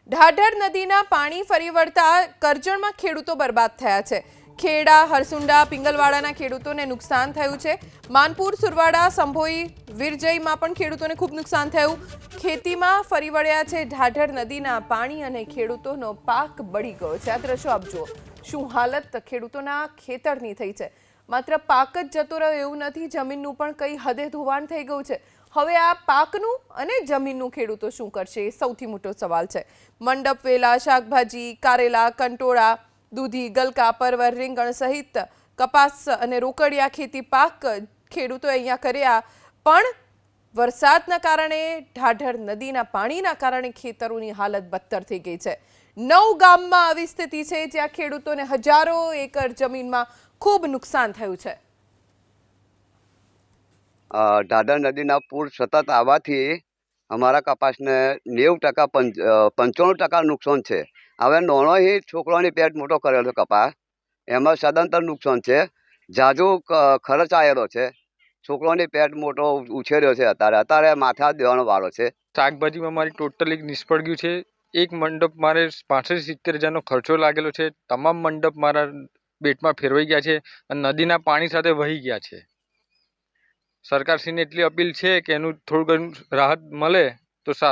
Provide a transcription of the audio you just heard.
ઢાઢર નદીના પાણી ફરી વળતા કરજણમાં ખેડૂતો બરબાદ થયા છે। ખેડા, હરસુંડા, પિંગલવાડાના ખેડૂતોને નુકસાન થયું છે। માનપુર, સુરવાડા, સંભોઈ, વિરજયમાં પણ ખેડૂતોને ખૂબ નુકસાન થયું। ખેતીમાં ફરી વળ્યા છે ઢાઢર નદીના પાણી અને ખેડૂતોનો પાક બળી ગયો છે। આ દ્રશ્યો આપ જુઓ, શું હાલત ખેડૂતોના ખેતરની થઈ છે। માત્ર પાક જ જતો રહ્યો એવું નથી, જમીનનું પણ કઈ હદે ધોવાણ થઈ ગયું છે। હવે આ પાકનું અને જમીનનું ખેડૂતો શું કરશે એ સૌથી મોટો સવાલ છે। મંડપ, વેલા, શાકભાજી, કારેલા, કંટોળા, દૂધી, ગલકા, પરવર, રીંગણ સહિત કપાસ અને રોકડિયા ખેતી પાક ખેડૂતોએ અહીંયા કર્યા, પણ વરસાદના કારણે, ઢાઢર નદીના પાણીના કારણે ખેતરોની હાલત બદતર થઈ ગઈ છે। 9 ગામમાં આવી સ્થિતિ છે જ્યાં ખેડૂતોને હજારો એકર જમીનમાં ખૂબ નુકસાન થયું છે। ઢાઢર નદીના પૂર સતત આવવાથી અમારા કપાસને 90% 95% નુકસાન છે। હવે નાનોથી છોકરાની પેટ મોટો કરેલો કપાસ, એમાં સદંતર નુકસાન છે। ઝાઝો ખર્ચ આવેલો છે, છોકરાની પેટ મોટો ઉછેર્યો છે। અત્યારે માથા દેવાનો વારો છે। શાકભાજીમાં મારી ટોટલી નિષ્ફળ ગયું છે। એક મંડપ મારે 65-70 હજારનો ખર્ચો લાગેલો છે। તમામ મંડપ મારા બેટમાં ફેરવાઈ ગયા છે અને નદીના પાણી સાથે વહી ગયા છે। સરકારશ્રીને એટલી અપીલ છે કે એનું થોડું ઘણું રાહત મળે તો સારું।